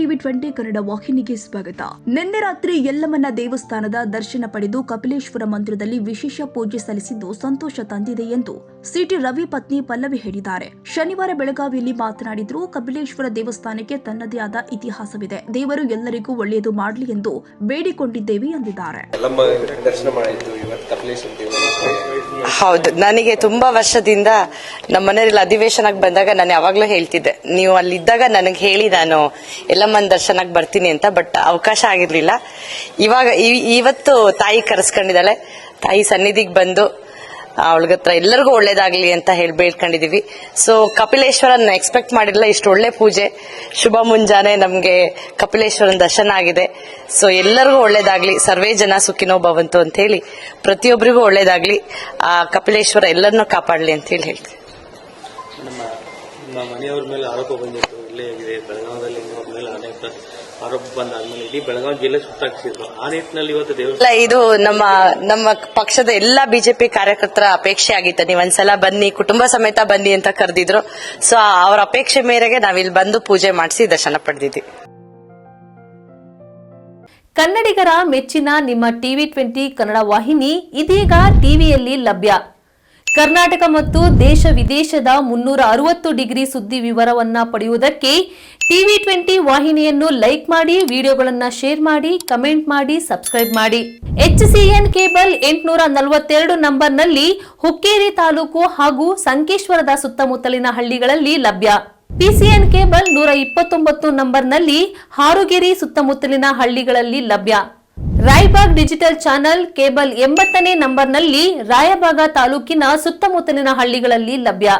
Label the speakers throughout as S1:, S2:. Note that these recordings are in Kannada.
S1: ಟಿವಿ 20 ಕನ್ನಡ ವಾಹಿನಿಗೆ ಸ್ವಾಗತ. ನಿನ್ನೆ ರಾತ್ರಿ ಯಲ್ಲಮ್ಮನ ದೇವಸ್ಥಾನದ ದರ್ಶನ ಪಡೆದು ಕಪಿಲೇಶ್ವರ ಮಂದಿರದಲ್ಲಿ ವಿಶೇಷ ಪೂಜೆ ಸಲ್ಲಿಸಿದ್ದು ಸಂತೋಷ ತಂದಿದೆ ಎಂದು ಸಿಟಿ ರವಿ ಪತ್ನಿ ಪಲ್ಲವಿ ಹೇಳಿದ್ದಾರೆ. ಶನಿವಾರ ಬೆಳಗಾವಿಯಲ್ಲಿ ಮಾತನಾಡಿದ್ರು. ಕಪಿಲೇಶ್ವರ ದೇವಸ್ಥಾನಕ್ಕೆ ತನ್ನದೇ ಆದ ಇತಿಹಾಸವಿದೆ. ದೇವರು ಎಲ್ಲರಿಗೂ ಒಳ್ಳೆಯದು ಮಾಡಲಿ ಎಂದು ಬೇಡಿಕೊಂಡಿದ್ದೇವೆ ಎಂದಿದ್ದಾರೆ.
S2: ಹೌದು, ನನಗೆ ತುಂಬಾ ವರ್ಷದಿಂದ ನಮ್ಮ ಮನೆಯಲ್ಲಿ ಅಧಿವೇಶನಕ್ಕೆ ಬಂದಾಗ ನಾನು ಯಾವಾಗ್ಲೂ ಹೇಳ್ತಿದ್ದೆ, ನೀವು ಅಲ್ಲಿದ್ದಾಗ ನನಗೆ ಹೇಳಿ ನಾನು ಯಲ್ಲಮ್ಮನ ದರ್ಶನಕ್ಕೆ ಬರ್ತೀನಿ ಅಂತ. ಬಟ್ ಅವಕಾಶ ಆಗಿರ್ಲಿಲ್ಲ. ಇವತ್ತು ತಾಯಿ ಕರೆಸ್ಕೊಂಡಿದ್ದಾಳೆ. ತಾಯಿ ಸನ್ನಿಧಿಗೆ ಬಂದು ಅವಳಗತ್ರ ಎಲ್ಲರಿಗೂ ಒಳ್ಳೇದಾಗ್ಲಿ ಅಂತ ಹೇಳಿ ಬೇಡ್ಕೊಂಡಿದೀವಿ. ಸೊ ಕಪಿಲೇಶ್ವರನ್ ಎಕ್ಸ್ಪೆಕ್ಟ್ ಮಾಡಿರಲಿಲ್ಲ, ಇಷ್ಟು ಒಳ್ಳೆ ಪೂಜೆ ಶುಭ ಮುಂಜಾನೆ ನಮ್ಗೆ ಕಪಿಲೇಶ್ವರನ್ ದರ್ಶನ ಆಗಿದೆ. ಸೊ ಎಲ್ಲರಿಗೂ ಒಳ್ಳೇದಾಗ್ಲಿ, ಸರ್ವೇ ಜನ ಸುಖಿನೋ ಭವಂತು ಅಂತ ಹೇಳಿ ಪ್ರತಿಯೊಬ್ಬರಿಗೂ ಒಳ್ಳೇದಾಗ್ಲಿ, ಆ ಕಪಿಲೇಶ್ವರ ಎಲ್ಲರನ್ನೂ ಕಾಪಾಡ್ಲಿ ಅಂತ ಹೇಳಿ ಹೇಳ್ತೀವಿ.
S3: ನಮ್ಮ ಮನೆಯವ್ರ ಮೇಲೆ ಆರೋಪ ಬಂದಿತ್ತು, ಇಲ್ಲೇ ಆಗಿದೆ ಬೆಳಗಾವದಲ್ಲಿ ಅವ್ರ ಮೇಲೆ ಅನೇಕ ಆರೋಪ ಬಂದಾದ್ಮೇಲೆ ಇಡೀ ಬೆಳಗಾವಿ ಜಿಲ್ಲೆ ಸುತ್ತಾಕ್ಸಿದ್ರು. ಆ ನಿಟ್ಟಿನಲ್ಲಿ ಇವತ್ತು ದೇವಸ್ಥಾನ
S2: ಇದು ನಮ್ಮ ಪಕ್ಷದ ಎಲ್ಲಾ ಬಿಜೆಪಿ ಕಾರ್ಯಕರ್ತರ ಅಪೇಕ್ಷೆ ಆಗಿತ್ತು. ನೀವು ಒಂದ್ಸಲ ಬನ್ನಿ, ಕುಟುಂಬ ಸಮೇತ ಬನ್ನಿ ಅಂತ ಕರೆದಿದ್ರು. ಸೊ ಅವರ ಅಪೇಕ್ಷೆ ಮೇರೆಗೆ ನಾವಿಲ್ಲಿ ಬಂದು ಪೂಜೆ ಮಾಡಿಸಿ ದರ್ಶನ ಪಡೆದಿದ್ವಿ.
S4: ಕನ್ನಡಿಗರ ಮೆಚ್ಚಿನ ನಿಮ್ಮ ಟಿವಿ 20 ಕನ್ನಡ ವಾಹಿನಿ ಇದೀಗ ಟಿವಿಯಲ್ಲಿ ಲಭ್ಯ. ಕರ್ನಾಟಕ ಮತ್ತು ದೇಶ ವಿದೇಶದ 360 ಡಿಗ್ರಿ ಸುದ್ದಿ ವಿವರವನ್ನ ಪಡೆಯುವುದಕ್ಕೆ ಟಿವಿ 20 ವಾಹಿನಿಯನ್ನು ಲೈಕ್ ಮಾಡಿ, ವಿಡಿಯೋಗಳನ್ನು ಶೇರ್ ಮಾಡಿ, ಕಮೆಂಟ್ ಮಾಡಿ, ಸಬ್ಸ್ಕ್ರೈಬ್ ಮಾಡಿ. HCN ಕೇಬಲ್ 842 ನಂಬರ್ನಲ್ಲಿ ಹುಕ್ಕೇರಿ ತಾಲೂಕು ಹಾಗೂ ಸಂಕೇಶ್ವರದ ಸುತ್ತಮುತ್ತಲಿನ ಹಳ್ಳಿಗಳಲ್ಲಿ ಲಭ್ಯ. PCN ಕೇಬಲ್ 129 ನಂಬರ್ನಲ್ಲಿ ಹಾರುಗೆರೆ ಸುತ್ತಮುತ್ತಲಿನ ಹಳ್ಳಿಗಳಲ್ಲಿ ಲಭ್ಯ. ರಾಯಬಾಗ್ ಡಿಜಿಟಲ್ ಚಾನೆಲ್ ಕೇಬಲ್ 80ನೇ ನಂಬರ್ನಲ್ಲಿ ರಾಯಬಾಗ ತಾಲೂಕಿನ ಸುತ್ತಮುತ್ತಲಿನ ಹಳ್ಳಿಗಳಲ್ಲಿ ಲಭ್ಯ.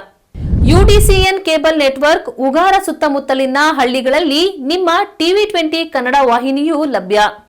S4: UDCN ಕೇಬಲ್ ನೆಟ್ವರ್ಕ್ ಉಗಾರ ಸುತ್ತಮುತ್ತಲಿನ ಹಳ್ಳಿಗಳಲ್ಲಿ ನಿಮ್ಮ ಟಿವಿ 20 ಕನ್ನಡ ವಾಹಿನಿಯೂ ಲಭ್ಯ.